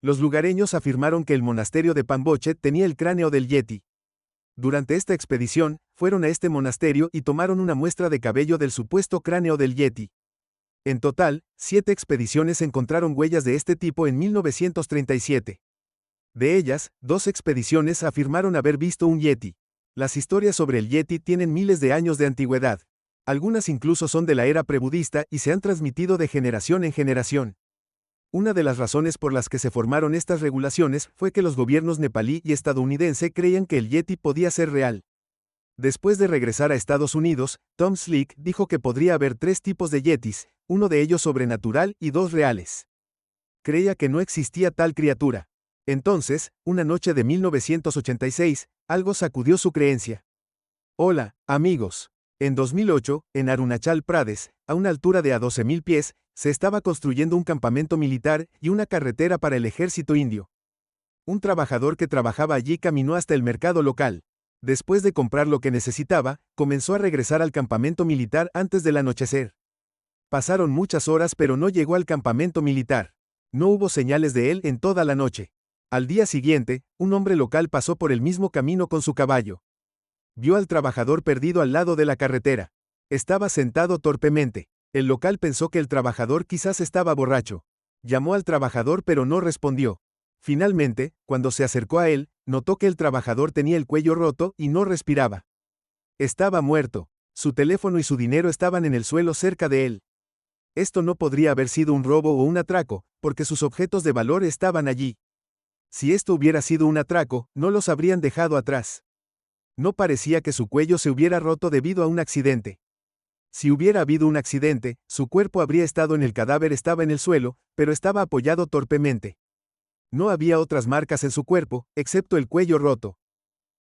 Los lugareños afirmaron que el monasterio de Pambochet tenía el cráneo del Yeti. Durante esta expedición, fueron a este monasterio y tomaron una muestra de cabello del supuesto cráneo del Yeti. En total, 7 expediciones encontraron huellas de este tipo en 1937. De ellas, 2 expediciones afirmaron haber visto un Yeti. Las historias sobre el Yeti tienen miles de años de antigüedad. Algunas incluso son de la era prebudista y se han transmitido de generación en generación. Una de las razones por las que se formaron estas regulaciones fue que los gobiernos nepalí y estadounidense creían que el Yeti podía ser real. Después de regresar a Estados Unidos, Tom Slick dijo que podría haber 3 tipos de Yetis, uno de ellos sobrenatural y 2 reales. Creía que no existía tal criatura. Entonces, una noche de 1986, algo sacudió su creencia. Hola, amigos. En 2008, en Arunachal Pradesh, a una altura de a 12.000 pies, se estaba construyendo un campamento militar y una carretera para el ejército indio. Un trabajador que trabajaba allí caminó hasta el mercado local. Después de comprar lo que necesitaba, comenzó a regresar al campamento militar antes del anochecer. Pasaron muchas horas pero no llegó al campamento militar. No hubo señales de él en toda la noche. Al día siguiente, un hombre local pasó por el mismo camino con su caballo. Vio al trabajador perdido al lado de la carretera. Estaba sentado torpemente. El local pensó que el trabajador quizás estaba borracho. Llamó al trabajador pero no respondió. Finalmente, cuando se acercó a él, notó que el trabajador tenía el cuello roto y no respiraba. Estaba muerto. Su teléfono y su dinero estaban en el suelo cerca de él. Esto no podría haber sido un robo o un atraco, porque sus objetos de valor estaban allí. Si esto hubiera sido un atraco, no los habrían dejado atrás. No parecía que su cuello se hubiera roto debido a un accidente. Si hubiera habido un accidente, su cuerpo habría estado en el cadáver, estaba en el suelo, pero estaba apoyado torpemente. No había otras marcas en su cuerpo, excepto el cuello roto.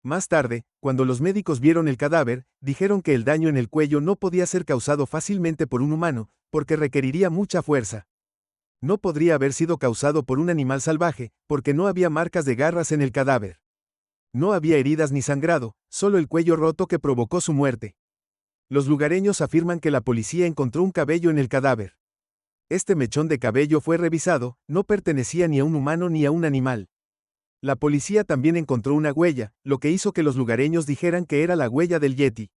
Más tarde, cuando los médicos vieron el cadáver, dijeron que el daño en el cuello no podía ser causado fácilmente por un humano, porque requeriría mucha fuerza. No podría haber sido causado por un animal salvaje, porque no había marcas de garras en el cadáver. No había heridas ni sangrado, solo el cuello roto que provocó su muerte. Los lugareños afirman que la policía encontró un cabello en el cadáver. Este mechón de cabello fue revisado, no pertenecía ni a un humano ni a un animal. La policía también encontró una huella, lo que hizo que los lugareños dijeran que era la huella del Yeti.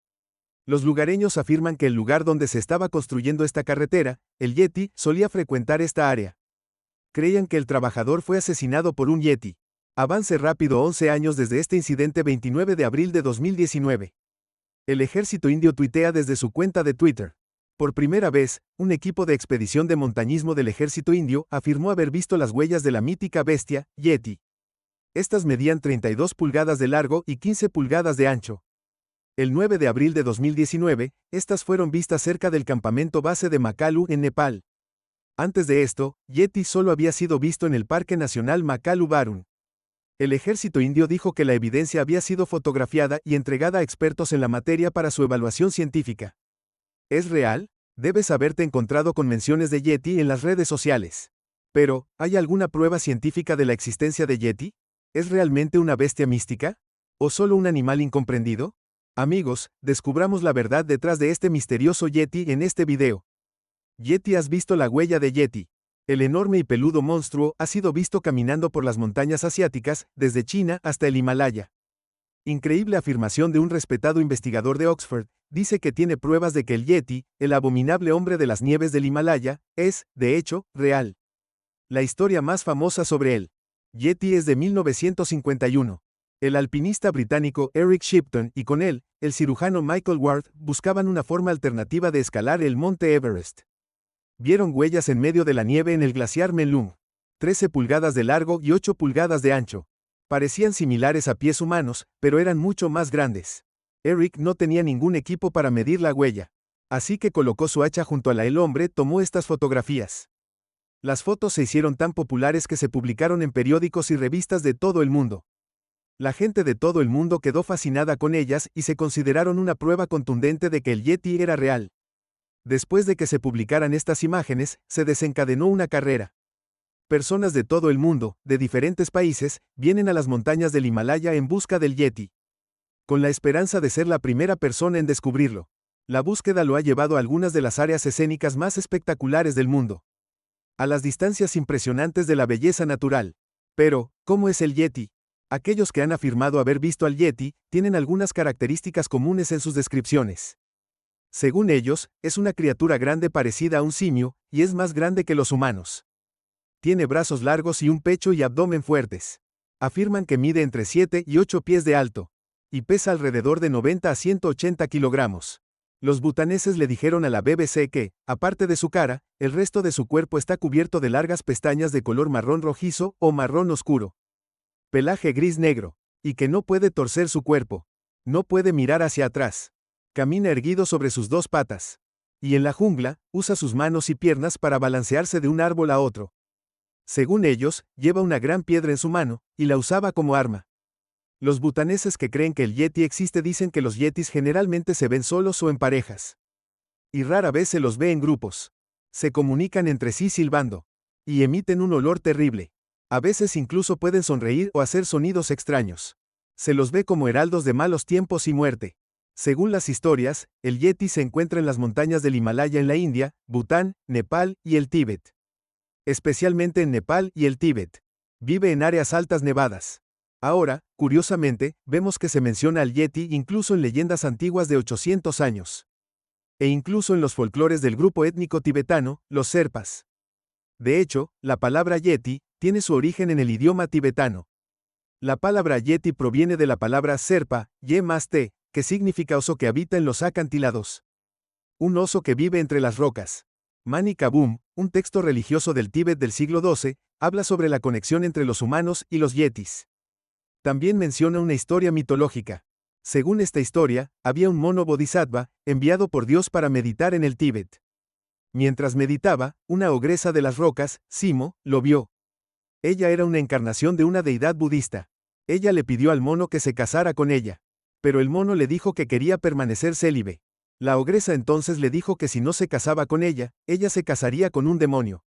Los lugareños afirman que el lugar donde se estaba construyendo esta carretera, el Yeti, solía frecuentar esta área. Creían que el trabajador fue asesinado por un Yeti. Avance rápido 11 años desde este incidente 29 de abril de 2019. El ejército indio tuitea desde su cuenta de Twitter. Por primera vez, un equipo de expedición de montañismo del ejército indio afirmó haber visto las huellas de la mítica bestia, Yeti. Estas medían 32 pulgadas de largo y 15 pulgadas de ancho. El 9 de abril de 2019, estas fueron vistas cerca del campamento base de Makalu en Nepal. Antes de esto, Yeti solo había sido visto en el Parque Nacional Makalu Barun. El ejército indio dijo que la evidencia había sido fotografiada y entregada a expertos en la materia para su evaluación científica. ¿Es real? Debes haberte encontrado con menciones de Yeti en las redes sociales. Pero, ¿hay alguna prueba científica de la existencia de Yeti? ¿Es realmente una bestia mística? ¿O solo un animal incomprendido? Amigos, descubramos la verdad detrás de este misterioso Yeti en este video. Yeti. ¿Has visto la huella de Yeti? El enorme y peludo monstruo ha sido visto caminando por las montañas asiáticas, desde China hasta el Himalaya. Increíble afirmación de un respetado investigador de Oxford, dice que tiene pruebas de que el Yeti, el abominable hombre de las nieves del Himalaya, es, de hecho, real. La historia más famosa sobre el Yeti es de 1951. El alpinista británico Eric Shipton y con él, el cirujano Michael Ward, buscaban una forma alternativa de escalar el monte Everest. Vieron huellas en medio de la nieve en el glaciar Melung. 13 pulgadas de largo y 8 pulgadas de ancho. Parecían similares a pies humanos, pero eran mucho más grandes. Eric no tenía ningún equipo para medir la huella. Así que colocó su hacha junto a la. El hombre tomó estas fotografías. Las fotos se hicieron tan populares que se publicaron en periódicos y revistas de todo el mundo. La gente de todo el mundo quedó fascinada con ellas y se consideraron una prueba contundente de que el Yeti era real. Después de que se publicaran estas imágenes, se desencadenó una carrera. Personas de todo el mundo, de diferentes países, vienen a las montañas del Himalaya en busca del Yeti. Con la esperanza de ser la primera persona en descubrirlo. La búsqueda lo ha llevado a algunas de las áreas escénicas más espectaculares del mundo. A las distancias impresionantes de la belleza natural. Pero, ¿cómo es el Yeti? Aquellos que han afirmado haber visto al Yeti, tienen algunas características comunes en sus descripciones. Según ellos, es una criatura grande parecida a un simio, y es más grande que los humanos. Tiene brazos largos y un pecho y abdomen fuertes. Afirman que mide entre 7 y 8 pies de alto, y pesa alrededor de 90 a 180 kilogramos. Los butaneses le dijeron a la BBC que, aparte de su cara, el resto de su cuerpo está cubierto de largas pestañas de color marrón rojizo o marrón oscuro. Pelaje gris-negro, y que no puede torcer su cuerpo. No puede mirar hacia atrás. Camina erguido sobre sus dos patas. Y en la jungla, usa sus manos y piernas para balancearse de un árbol a otro. Según ellos, lleva una gran piedra en su mano, y la usaba como arma. Los butaneses que creen que el Yeti existe dicen que los Yetis generalmente se ven solos o en parejas. Y rara vez se los ve en grupos. Se comunican entre sí silbando. Y emiten un olor terrible. A veces incluso pueden sonreír o hacer sonidos extraños. Se los ve como heraldos de malos tiempos y muerte. Según las historias, el Yeti se encuentra en las montañas del Himalaya en la India, Bután, Nepal y el Tíbet. Especialmente en Nepal y el Tíbet. Vive en áreas altas nevadas. Ahora, curiosamente, vemos que se menciona al Yeti incluso en leyendas antiguas de 800 años. E incluso en los folclores del grupo étnico tibetano, los Sherpas. De hecho, la palabra Yeti tiene su origen en el idioma tibetano. La palabra Yeti proviene de la palabra Sherpa, Ye+T, que significa oso que habita en los acantilados. Un oso que vive entre las rocas. Mani Kabum, un texto religioso del Tíbet del siglo XII, habla sobre la conexión entre los humanos y los yetis. También menciona una historia mitológica. Según esta historia, había un mono bodhisattva, enviado por Dios para meditar en el Tíbet. Mientras meditaba, una ogresa de las rocas, Simo, lo vio. Ella era una encarnación de una deidad budista. Ella le pidió al mono que se casara con ella. Pero el mono le dijo que quería permanecer célibe. La ogresa entonces le dijo que si no se casaba con ella se casaría con un demonio.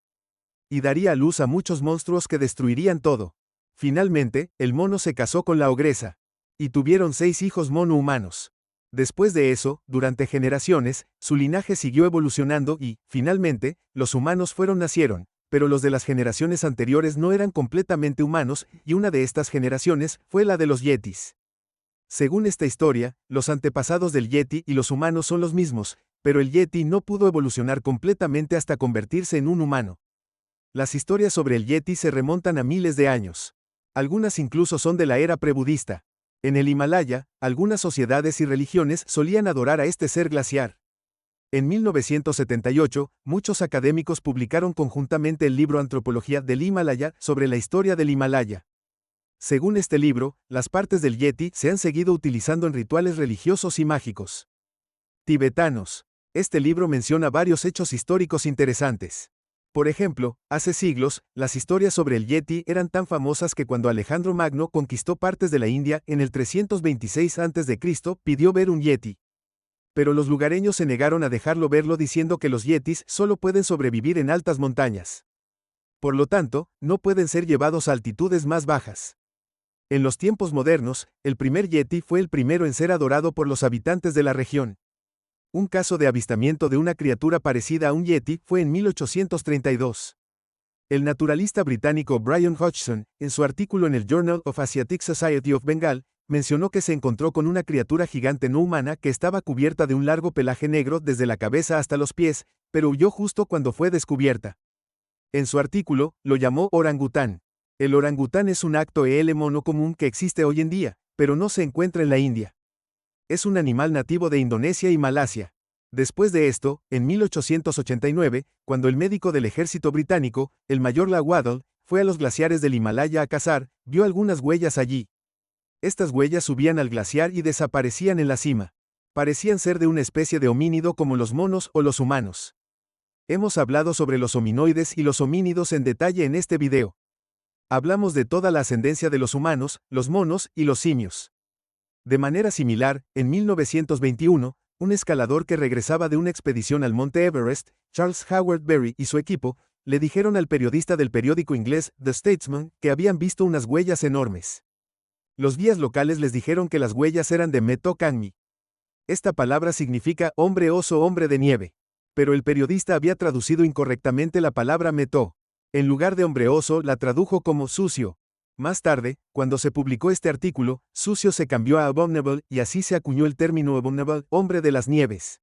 Y daría a luz a muchos monstruos que destruirían todo. Finalmente, el mono se casó con la ogresa. Y tuvieron 6 hijos mono-humanos. Después de eso, durante generaciones, su linaje siguió evolucionando y, finalmente, los humanos nacieron, pero los de las generaciones anteriores no eran completamente humanos, y una de estas generaciones fue la de los yetis. Según esta historia, los antepasados del Yeti y los humanos son los mismos, pero el Yeti no pudo evolucionar completamente hasta convertirse en un humano. Las historias sobre el Yeti se remontan a miles de años. Algunas incluso son de la era prebudista. En el Himalaya, algunas sociedades y religiones solían adorar a este ser glaciar. En 1978, muchos académicos publicaron conjuntamente el libro Antropología del Himalaya sobre la historia del Himalaya. Según este libro, las partes del Yeti se han seguido utilizando en rituales religiosos y mágicos. Tibetanos. Este libro menciona varios hechos históricos interesantes. Por ejemplo, hace siglos, las historias sobre el Yeti eran tan famosas que cuando Alejandro Magno conquistó partes de la India en el 326 a.C., pidió ver un Yeti. Pero los lugareños se negaron a dejarlo verlo diciendo que los Yetis solo pueden sobrevivir en altas montañas. Por lo tanto, no pueden ser llevados a altitudes más bajas. En los tiempos modernos, el primer Yeti fue el primero en ser adorado por los habitantes de la región. Un caso de avistamiento de una criatura parecida a un Yeti fue en 1832. El naturalista británico Brian Hodgson, en su artículo en el Journal of Asiatic Society of Bengal, mencionó que se encontró con una criatura gigante no humana que estaba cubierta de un largo pelaje negro desde la cabeza hasta los pies, pero huyó justo cuando fue descubierta. En su artículo, lo llamó orangután. El orangután es un acto-el mono común que existe hoy en día, pero no se encuentra en la India. Es un animal nativo de Indonesia y Malasia. Después de esto, en 1889, cuando el médico del ejército británico, el mayor Lawaddle, fue a los glaciares del Himalaya a cazar, vio algunas huellas allí. Estas huellas subían al glaciar y desaparecían en la cima. Parecían ser de una especie de homínido como los monos o los humanos. Hemos hablado sobre los hominoides y los homínidos en detalle en este video. Hablamos de toda la ascendencia de los humanos, los monos y los simios. De manera similar, en 1921, un escalador que regresaba de una expedición al monte Everest, Charles Howard Berry y su equipo, le dijeron al periodista del periódico inglés The Statesman que habían visto unas huellas enormes. Los guías locales les dijeron que las huellas eran de Meto Kanmi. Esta palabra significa hombre oso, hombre de nieve. Pero el periodista había traducido incorrectamente la palabra Meto. En lugar de hombre oso la tradujo como sucio. Más tarde, cuando se publicó este artículo, sucio se cambió a abominable y así se acuñó el término abominable, hombre de las nieves.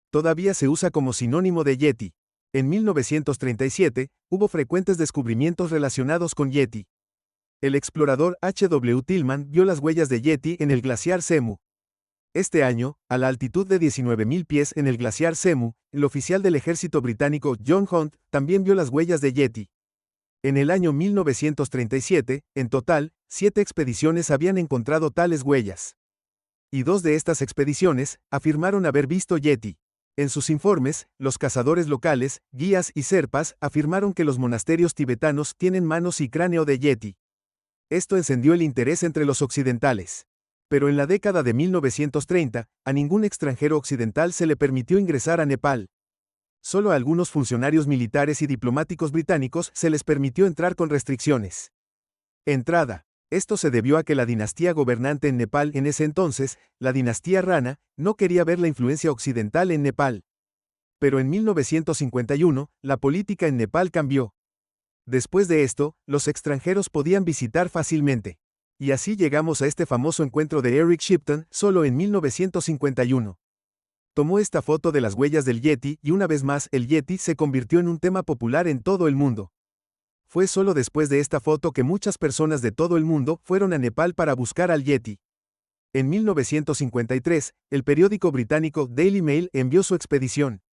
Todavía se usa como sinónimo de Yeti. En 1937, hubo frecuentes descubrimientos relacionados con Yeti. El explorador H.W. Tillman vio las huellas de Yeti en el glaciar Semu. Este año, a la altitud de 19.000 pies en el glaciar Semu, el oficial del ejército británico John Hunt también vio las huellas de Yeti. En el año 1937, en total, 7 expediciones habían encontrado tales huellas. Y 2 de estas expediciones afirmaron haber visto Yeti. En sus informes, los cazadores locales, guías y serpas afirmaron que los monasterios tibetanos tienen manos y cráneo de Yeti. Esto encendió el interés entre los occidentales. Pero en la década de 1930, a ningún extranjero occidental se le permitió ingresar a Nepal. Solo a algunos funcionarios militares y diplomáticos británicos se les permitió entrar con restricciones. Entrada. Esto se debió a que la dinastía gobernante en Nepal en ese entonces, la dinastía Rana, no quería ver la influencia occidental en Nepal. Pero en 1951, la política en Nepal cambió. Después de esto, los extranjeros podían visitar fácilmente. Y así llegamos a este famoso encuentro de Eric Shipton, solo en 1951. Tomó esta foto de las huellas del Yeti y una vez más el Yeti se convirtió en un tema popular en todo el mundo. Fue solo después de esta foto que muchas personas de todo el mundo fueron a Nepal para buscar al Yeti. En 1953, el periódico británico Daily Mail envió su expedición.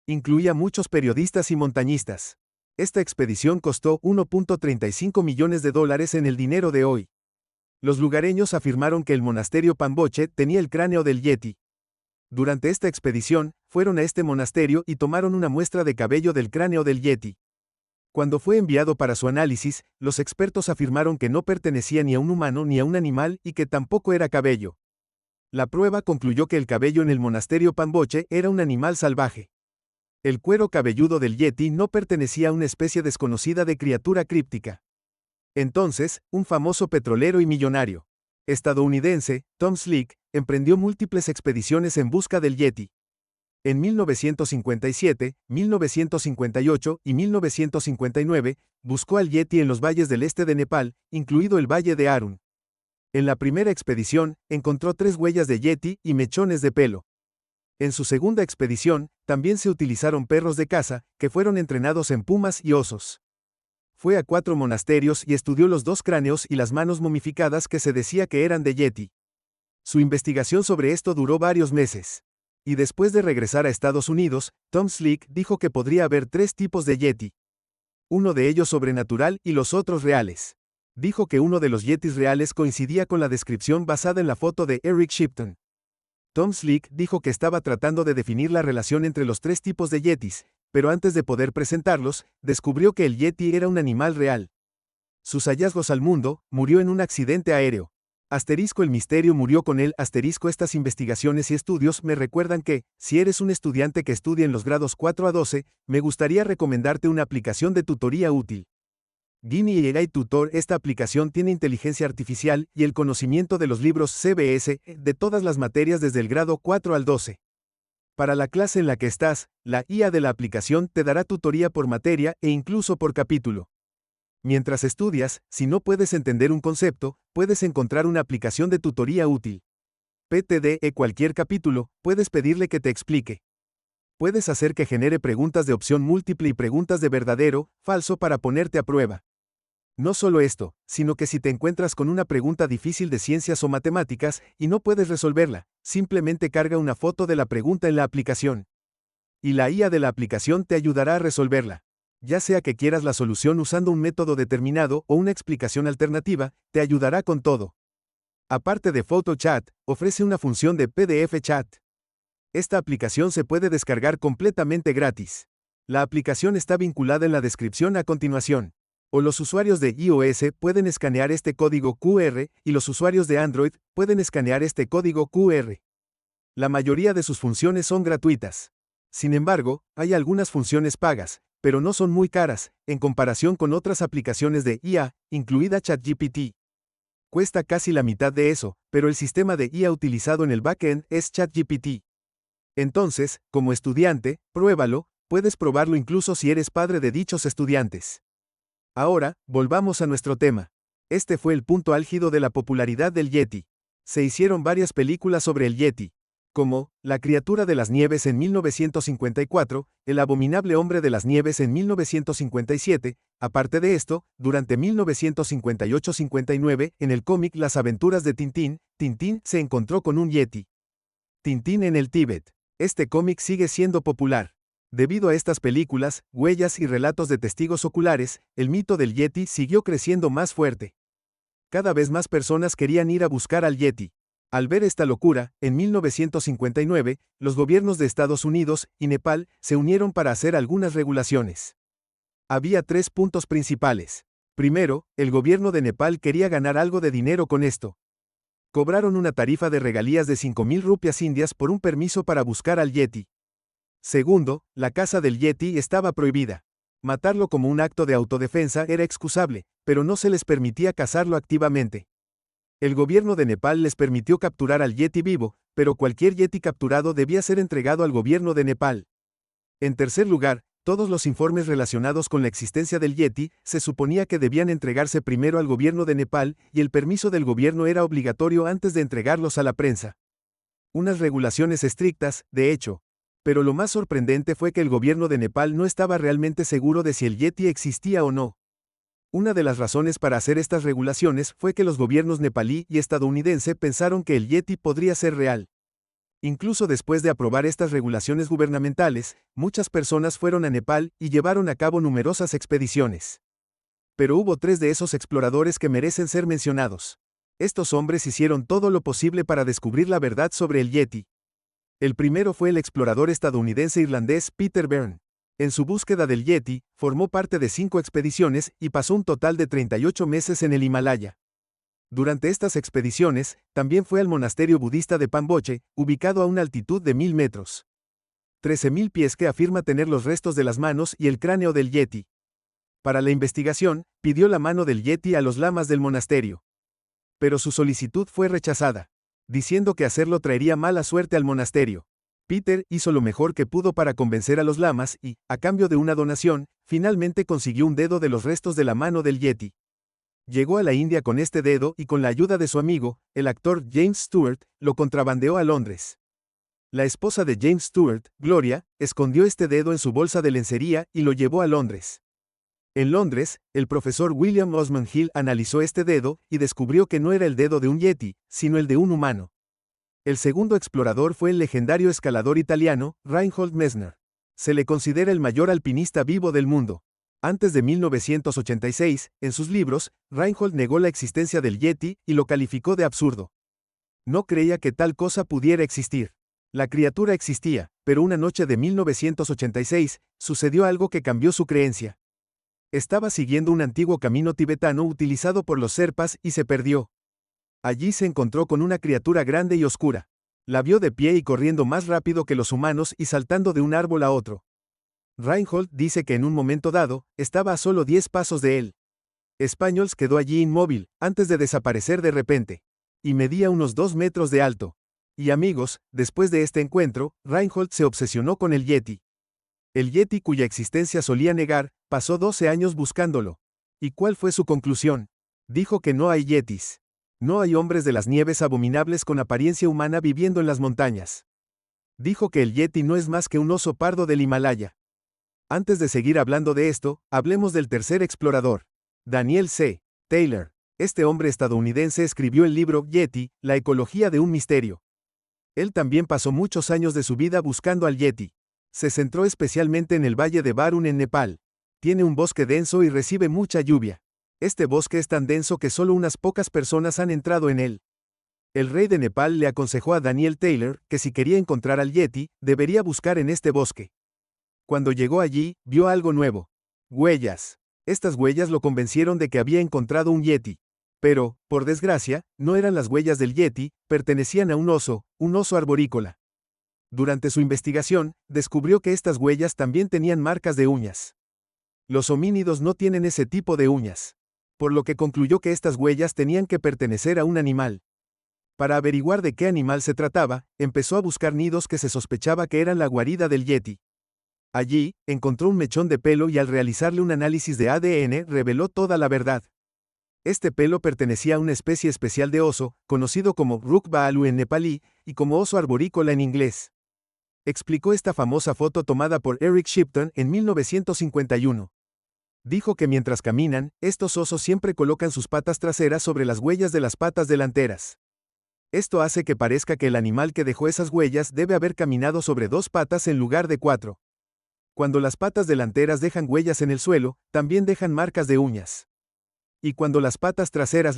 Incluía muchos periodistas y montañistas. Esta expedición costó $1.35 millones en el dinero de hoy. Los lugareños afirmaron que el monasterio Pamboche tenía el cráneo del Yeti. Durante esta expedición, fueron a este monasterio y tomaron una muestra de cabello del cráneo del Yeti. Cuando fue enviado para su análisis, los expertos afirmaron que no pertenecía ni a un humano ni a un animal y que tampoco era cabello. La prueba concluyó que el cabello en el monasterio Pamboche era un animal salvaje. El cuero cabelludo del Yeti no pertenecía a una especie desconocida de criatura críptica. Entonces, un famoso petrolero y millonario estadounidense, Tom Slick, emprendió múltiples expediciones en busca del Yeti. En 1957, 1958 y 1959, buscó al Yeti en los valles del este de Nepal, incluido el valle de Arun. En la primera expedición, encontró 3 huellas de Yeti y mechones de pelo. En su segunda expedición, también se utilizaron perros de caza, que fueron entrenados en pumas y osos. Fue a 4 monasterios y estudió los 2 cráneos y las manos momificadas que se decía que eran de Yeti. Su investigación sobre esto duró varios meses. Y después de regresar a Estados Unidos, Tom Slick dijo que podría haber 3 tipos de Yeti. Uno de ellos sobrenatural y los otros reales. Dijo que uno de los Yetis reales coincidía con la descripción basada en la foto de Eric Shipton. Tom Slick dijo que estaba tratando de definir la relación entre los 3 tipos de Yetis, pero antes de poder presentarlos, descubrió que el Yeti era un animal real. Sus hallazgos al mundo, murió en un accidente aéreo. El misterio murió con él. Estas investigaciones y estudios me recuerdan que, si eres un estudiante que estudia en los grados 4 a 12, me gustaría recomendarte una aplicación de tutoría útil. Genie AI Tutor. Esta aplicación tiene inteligencia artificial y el conocimiento de los libros CBS de todas las materias desde el grado 4 al 12. Para la clase en la que estás, la IA de la aplicación te dará tutoría por materia e incluso por capítulo. Mientras estudias, si no puedes entender un concepto, puedes encontrar una aplicación de tutoría útil. PTDE cualquier capítulo, puedes pedirle que te explique. Puedes hacer que genere preguntas de opción múltiple y preguntas de verdadero, falso para ponerte a prueba. No solo esto, sino que si te encuentras con una pregunta difícil de ciencias o matemáticas y no puedes resolverla, simplemente carga una foto de la pregunta en la aplicación. Y la IA de la aplicación te ayudará a resolverla. Ya sea que quieras la solución usando un método determinado o una explicación alternativa, te ayudará con todo. Aparte de PhotoChat, ofrece una función de PDF Chat. Esta aplicación se puede descargar completamente gratis. La aplicación está vinculada en la descripción a continuación. O los usuarios de iOS pueden escanear este código QR y los usuarios de Android pueden escanear este código QR. La mayoría de sus funciones son gratuitas. Sin embargo, hay algunas funciones pagas, pero no son muy caras, en comparación con otras aplicaciones de IA, incluida ChatGPT. Cuesta casi la mitad de eso, pero el sistema de IA utilizado en el backend es ChatGPT. Entonces, como estudiante, pruébalo, puedes probarlo incluso si eres padre de dichos estudiantes. Ahora, volvamos a nuestro tema. Este fue el punto álgido de la popularidad del Yeti. Se hicieron varias películas sobre el Yeti, como La criatura de las nieves en 1954, El abominable hombre de las nieves en 1957. Aparte de esto, durante 1958-59, en el cómic Las aventuras de Tintín, Tintín se encontró con un Yeti. Tintín en el Tíbet. Este cómic sigue siendo popular. Debido a estas películas, huellas y relatos de testigos oculares, el mito del Yeti siguió creciendo más fuerte. Cada vez más personas querían ir a buscar al Yeti. Al ver esta locura, en 1959, los gobiernos de Estados Unidos y Nepal se unieron para hacer algunas regulaciones. Había 3 puntos principales. Primero, el gobierno de Nepal quería ganar algo de dinero con esto. Cobraron una tarifa de regalías de 5,000 rupias indias por un permiso para buscar al Yeti. Segundo, la caza del Yeti estaba prohibida. Matarlo como un acto de autodefensa era excusable, pero no se les permitía cazarlo activamente. El gobierno de Nepal les permitió capturar al Yeti vivo, pero cualquier Yeti capturado debía ser entregado al gobierno de Nepal. En tercer lugar, todos los informes relacionados con la existencia del Yeti se suponía que debían entregarse primero al gobierno de Nepal y el permiso del gobierno era obligatorio antes de entregarlos a la prensa. Unas regulaciones estrictas, de hecho. Pero lo más sorprendente fue que el gobierno de Nepal no estaba realmente seguro de si el Yeti existía o no. Una de las razones para hacer estas regulaciones fue que los gobiernos nepalí y estadounidense pensaron que el Yeti podría ser real. Incluso después de aprobar estas regulaciones gubernamentales, muchas personas fueron a Nepal y llevaron a cabo numerosas expediciones. Pero hubo 3 de esos exploradores que merecen ser mencionados. Estos hombres hicieron todo lo posible para descubrir la verdad sobre el Yeti. El primero fue el explorador estadounidense irlandés Peter Byrne. En su búsqueda del Yeti, formó parte de 5 expediciones y pasó un total de 38 meses en el Himalaya. Durante estas expediciones, también fue al monasterio budista de Pamboche, ubicado a una altitud de 1000 metros. 13,000 pies que afirma tener los restos de las manos y el cráneo del Yeti. Para la investigación, pidió la mano del Yeti a los lamas del monasterio. Pero su solicitud fue rechazada, diciendo que hacerlo traería mala suerte al monasterio. Peter hizo lo mejor que pudo para convencer a los lamas y, a cambio de una donación, finalmente consiguió un dedo de los restos de la mano del Yeti. Llegó a la India con este dedo y con la ayuda de su amigo, el actor James Stewart, lo contrabandeó a Londres. La esposa de James Stewart, Gloria, escondió este dedo en su bolsa de lencería y lo llevó a Londres. En Londres, el profesor William Osman Hill analizó este dedo y descubrió que no era el dedo de un Yeti, sino el de un humano. El segundo explorador fue el legendario escalador italiano, Reinhold Messner. Se le considera el mayor alpinista vivo del mundo. Antes de 1986, en sus libros, Reinhold negó la existencia del Yeti y lo calificó de absurdo. No creía que tal cosa pudiera existir. La criatura existía, pero una noche de 1986, sucedió algo que cambió su creencia. Estaba siguiendo un antiguo camino tibetano utilizado por los Sherpas y se perdió. Allí se encontró con una criatura grande y oscura. La vio de pie y corriendo más rápido que los humanos y saltando de un árbol a otro. Reinhold dice que en un momento dado, estaba a solo 10 pasos de él. Spaniels quedó allí inmóvil, antes de desaparecer de repente. Y medía unos 2 metros de alto. Y amigos, después de este encuentro, Reinhold se obsesionó con el Yeti. El Yeti, cuya existencia solía negar, pasó 12 años buscándolo. ¿Y cuál fue su conclusión? Dijo que no hay Yetis. No hay hombres de las nieves abominables con apariencia humana viviendo en las montañas. Dijo que el Yeti no es más que un oso pardo del Himalaya. Antes de seguir hablando de esto, hablemos del tercer explorador. Daniel C. Taylor. Este hombre estadounidense escribió el libro Yeti, la ecología de un misterio. Él también pasó muchos años de su vida buscando al Yeti. Se centró especialmente en el valle de Barun en Nepal. Tiene un bosque denso y recibe mucha lluvia. Este bosque es tan denso que solo unas pocas personas han entrado en él. El rey de Nepal le aconsejó a Daniel Taylor que si quería encontrar al Yeti, debería buscar en este bosque. Cuando llegó allí, vio algo nuevo. Huellas. Estas huellas lo convencieron de que había encontrado un Yeti. Pero, por desgracia, no eran las huellas del Yeti, pertenecían a un oso arborícola. Durante su investigación, descubrió que estas huellas también tenían marcas de uñas. Los homínidos no tienen ese tipo de uñas. Por lo que concluyó que estas huellas tenían que pertenecer a un animal. Para averiguar de qué animal se trataba, empezó a buscar nidos que se sospechaba que eran la guarida del Yeti. Allí, encontró un mechón de pelo y al realizarle un análisis de ADN reveló toda la verdad. Este pelo pertenecía a una especie especial de oso, conocido como Ruk Baalu en nepalí, y como oso arborícola en inglés. Explicó esta famosa foto tomada por Eric Shipton en 1951. Dijo que mientras caminan, estos osos siempre colocan sus patas traseras sobre las huellas de las patas delanteras. Esto hace que parezca que el animal que dejó esas huellas debe haber caminado sobre 2 patas en lugar de 4. Cuando las patas delanteras dejan huellas en el suelo, también dejan marcas de uñas. Y cuando las patas traseras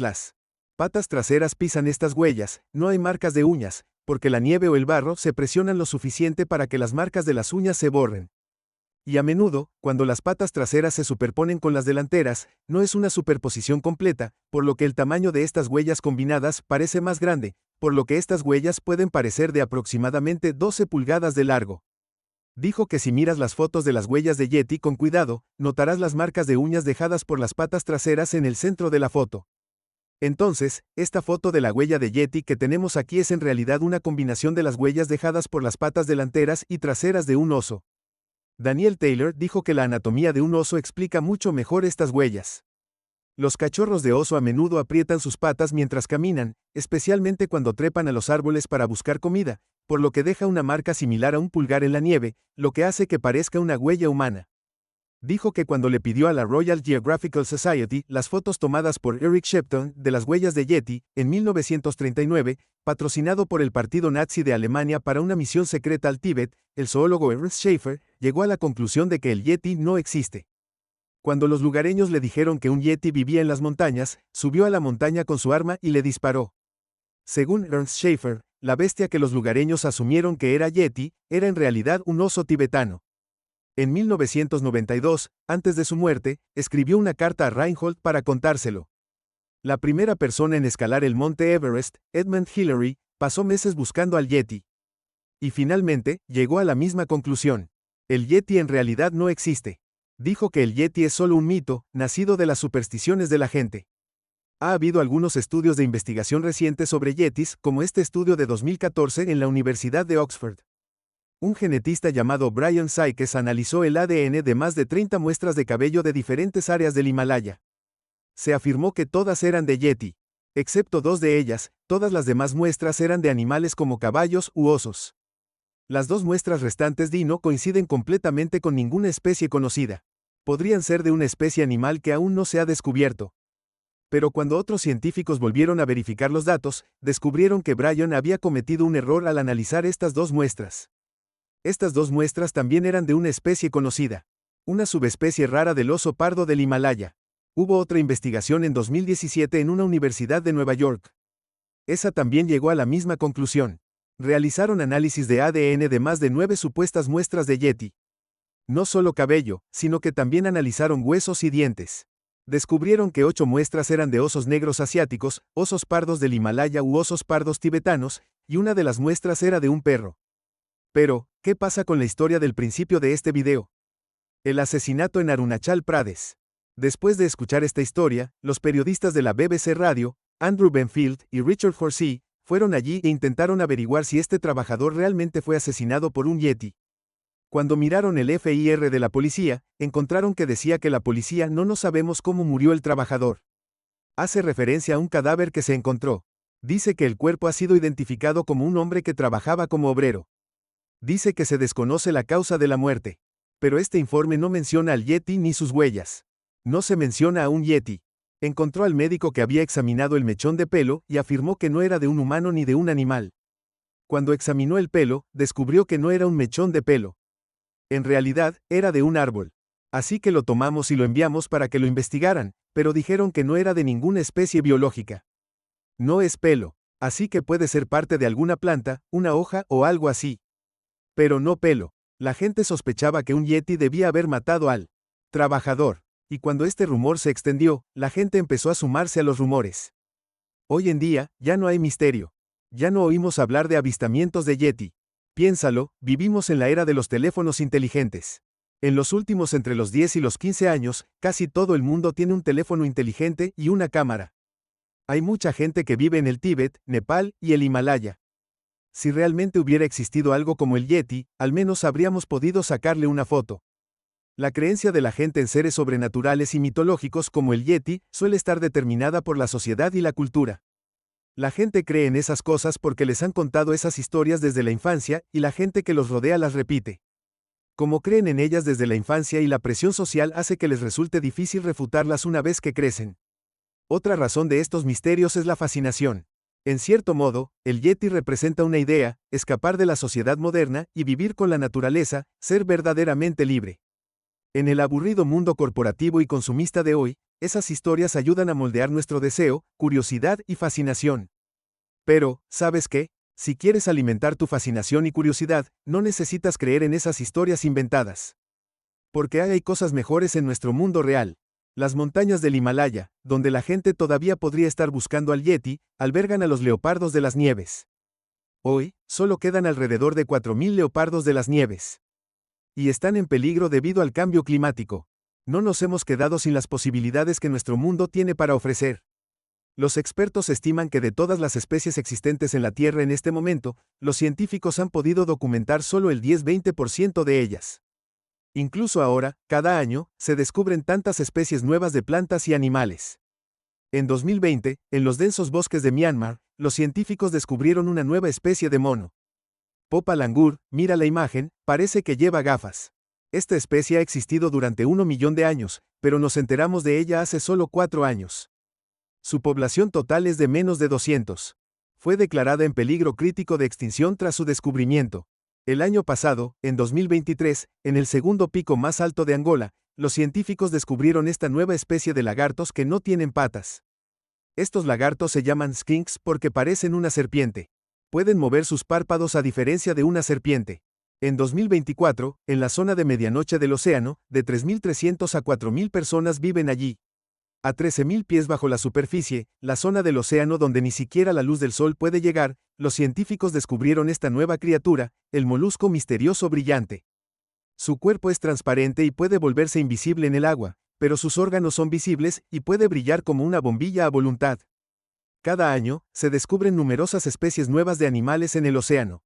pisan estas huellas, no hay marcas de uñas, porque la nieve o el barro se presionan lo suficiente para que las marcas de las uñas se borren. Y a menudo, cuando las patas traseras se superponen con las delanteras, no es una superposición completa, por lo que el tamaño de estas huellas combinadas parece más grande, por lo que estas huellas pueden parecer de aproximadamente 12 pulgadas de largo. Dijo que si miras las fotos de las huellas de Yeti con cuidado, notarás las marcas de uñas dejadas por las patas traseras en el centro de la foto. Entonces, esta foto de la huella de Yeti que tenemos aquí es en realidad una combinación de las huellas dejadas por las patas delanteras y traseras de un oso. Daniel Taylor dijo que la anatomía de un oso explica mucho mejor estas huellas. Los cachorros de oso a menudo aprietan sus patas mientras caminan, especialmente cuando trepan a los árboles para buscar comida, por lo que deja una marca similar a un pulgar en la nieve, lo que hace que parezca una huella humana. Dijo que cuando le pidió a la Royal Geographical Society las fotos tomadas por Eric Shepton de las huellas de Yeti, en 1939, patrocinado por el Partido Nazi de Alemania para una misión secreta al Tíbet, el zoólogo Ernst Schaefer llegó a la conclusión de que el Yeti no existe. Cuando los lugareños le dijeron que un Yeti vivía en las montañas, subió a la montaña con su arma y le disparó. Según Ernst Schaefer, la bestia que los lugareños asumieron que era Yeti, era en realidad un oso tibetano. En 1992, antes de su muerte, escribió una carta a Reinhold para contárselo. La primera persona en escalar el monte Everest, Edmund Hillary, pasó meses buscando al Yeti. Y finalmente, llegó a la misma conclusión. El Yeti en realidad no existe. Dijo que el Yeti es solo un mito, nacido de las supersticiones de la gente. Ha habido algunos estudios de investigación recientes sobre Yetis, como este estudio de 2014 en la Universidad de Oxford. Un genetista llamado Brian Sykes analizó el ADN de más de 30 muestras de cabello de diferentes áreas del Himalaya. Se afirmó que todas eran de Yeti. Excepto 2 de ellas, todas las demás muestras eran de animales como caballos u osos. Las 2 muestras restantes no coinciden completamente con ninguna especie conocida. Podrían ser de una especie animal que aún no se ha descubierto. Pero cuando otros científicos volvieron a verificar los datos, descubrieron que Brian había cometido un error al analizar estas 2 muestras. Estas 2 muestras también eran de una especie conocida, una subespecie rara del oso pardo del Himalaya. Hubo otra investigación en 2017 en una universidad de Nueva York. Esa también llegó a la misma conclusión. Realizaron análisis de ADN de más de 9 supuestas muestras de Yeti. No solo cabello, sino que también analizaron huesos y dientes. Descubrieron que 8 muestras eran de osos negros asiáticos, osos pardos del Himalaya u osos pardos tibetanos, y una de las muestras era de un perro. Pero, ¿qué pasa con la historia del principio de este video? El asesinato en Arunachal Pradesh. Después de escuchar esta historia, los periodistas de la BBC Radio, Andrew Benfield y Richard Horsey, fueron allí e intentaron averiguar si este trabajador realmente fue asesinado por un Yeti. Cuando miraron el FIR de la policía, encontraron que decía que la policía no sabemos cómo murió el trabajador. Hace referencia a un cadáver que se encontró. Dice que el cuerpo ha sido identificado como un hombre que trabajaba como obrero. Dice que se desconoce la causa de la muerte. Pero este informe no menciona al Yeti ni sus huellas. No se menciona a un Yeti. Encontró al médico que había examinado el mechón de pelo y afirmó que no era de un humano ni de un animal. Cuando examinó el pelo, descubrió que no era un mechón de pelo. En realidad, era de un árbol. Así que lo tomamos y lo enviamos para que lo investigaran, pero dijeron que no era de ninguna especie biológica. No es pelo, así que puede ser parte de alguna planta, una hoja o algo así. Pero no pelo. La gente sospechaba que un Yeti debía haber matado al trabajador. Y cuando este rumor se extendió, la gente empezó a sumarse a los rumores. Hoy en día, ya no hay misterio. Ya no oímos hablar de avistamientos de Yeti. Piénsalo, vivimos en la era de los teléfonos inteligentes. En los últimos entre los 10 y los 15 años, casi todo el mundo tiene un teléfono inteligente y una cámara. Hay mucha gente que vive en el Tíbet, Nepal y el Himalaya. Si realmente hubiera existido algo como el Yeti, al menos habríamos podido sacarle una foto. La creencia de la gente en seres sobrenaturales y mitológicos como el Yeti suele estar determinada por la sociedad y la cultura. La gente cree en esas cosas porque les han contado esas historias desde la infancia y la gente que los rodea las repite. Como creen en ellas desde la infancia y la presión social hace que les resulte difícil refutarlas una vez que crecen. Otra razón de estos misterios es la fascinación. En cierto modo, el Yeti representa una idea, escapar de la sociedad moderna y vivir con la naturaleza, ser verdaderamente libre. En el aburrido mundo corporativo y consumista de hoy, esas historias ayudan a moldear nuestro deseo, curiosidad y fascinación. Pero, ¿sabes qué? Si quieres alimentar tu fascinación y curiosidad, no necesitas creer en esas historias inventadas. Porque hay cosas mejores en nuestro mundo real. Las montañas del Himalaya, donde la gente todavía podría estar buscando al Yeti, albergan a los leopardos de las nieves. Hoy, solo quedan alrededor de 4.000 leopardos de las nieves. Y están en peligro debido al cambio climático. No nos hemos quedado sin las posibilidades que nuestro mundo tiene para ofrecer. Los expertos estiman que de todas las especies existentes en la Tierra en este momento, los científicos han podido documentar solo el 10-20% de ellas. Incluso ahora, cada año, se descubren tantas especies nuevas de plantas y animales. En 2020, en los densos bosques de Myanmar, los científicos descubrieron una nueva especie de mono. Popa langur, mira la imagen, parece que lleva gafas. Esta especie ha existido durante 1 millón de años, pero nos enteramos de ella hace solo 4 años. Su población total es de menos de 200. Fue declarada en peligro crítico de extinción tras su descubrimiento. El año pasado, en 2023, en el segundo pico más alto de Angola, los científicos descubrieron esta nueva especie de lagartos que no tienen patas. Estos lagartos se llaman skinks porque parecen una serpiente. Pueden mover sus párpados a diferencia de una serpiente. En 2024, en la zona de medianoche del océano, de 3.300 a 4.000 personas viven allí. A 13.000 pies bajo la superficie, la zona del océano donde ni siquiera la luz del sol puede llegar, los científicos descubrieron esta nueva criatura, el molusco misterioso brillante. Su cuerpo es transparente y puede volverse invisible en el agua, pero sus órganos son visibles y puede brillar como una bombilla a voluntad. Cada año, se descubren numerosas especies nuevas de animales en el océano.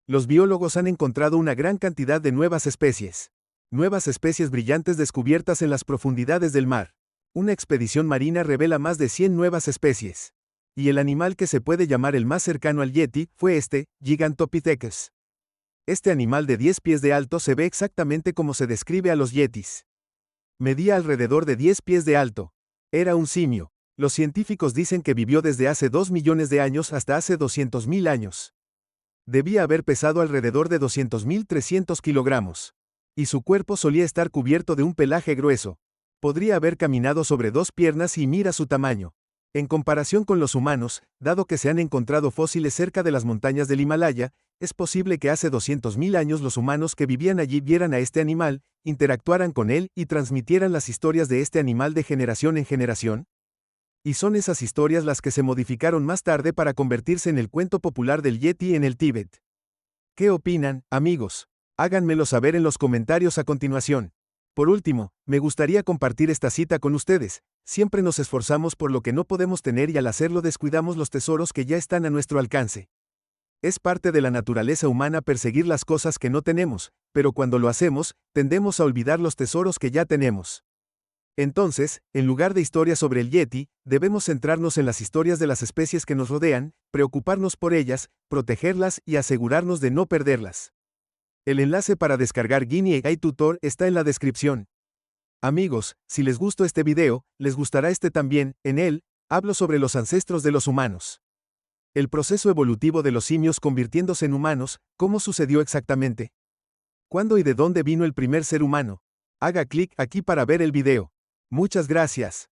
Los biólogos han encontrado una gran cantidad de nuevas especies. Nuevas especies brillantes descubiertas en las profundidades del mar. Una expedición marina revela más de 100 nuevas especies. Y el animal que se puede llamar el más cercano al Yeti fue este, Gigantopithecus. Este animal de 10 pies de alto se ve exactamente como se describe a los yetis. Medía alrededor de 10 pies de alto. Era un simio. Los científicos dicen que vivió desde hace 2 millones de años hasta hace 200.000 años. Debía haber pesado alrededor de 200.300 kilogramos. Y su cuerpo solía estar cubierto de un pelaje grueso. Podría haber caminado sobre 2 piernas y mira su tamaño. En comparación con los humanos, dado que se han encontrado fósiles cerca de las montañas del Himalaya, es posible que hace 200.000 años los humanos que vivían allí vieran a este animal, interactuaran con él y transmitieran las historias de este animal de generación en generación. Y son esas historias las que se modificaron más tarde para convertirse en el cuento popular del Yeti en el Tíbet. ¿Qué opinan, amigos? Háganmelo saber en los comentarios a continuación. Por último, me gustaría compartir esta cita con ustedes. Siempre nos esforzamos por lo que no podemos tener y al hacerlo descuidamos los tesoros que ya están a nuestro alcance. Es parte de la naturaleza humana perseguir las cosas que no tenemos, pero cuando lo hacemos, tendemos a olvidar los tesoros que ya tenemos. Entonces, en lugar de historias sobre el Yeti, debemos centrarnos en las historias de las especies que nos rodean, preocuparnos por ellas, protegerlas y asegurarnos de no perderlas. El enlace para descargar Guinea AI Tutor está en la descripción. Amigos, si les gustó este video, les gustará este también. En él, hablo sobre los ancestros de los humanos. El proceso evolutivo de los simios convirtiéndose en humanos, ¿cómo sucedió exactamente? ¿Cuándo y de dónde vino el primer ser humano? Haga clic aquí para ver el video. Muchas gracias.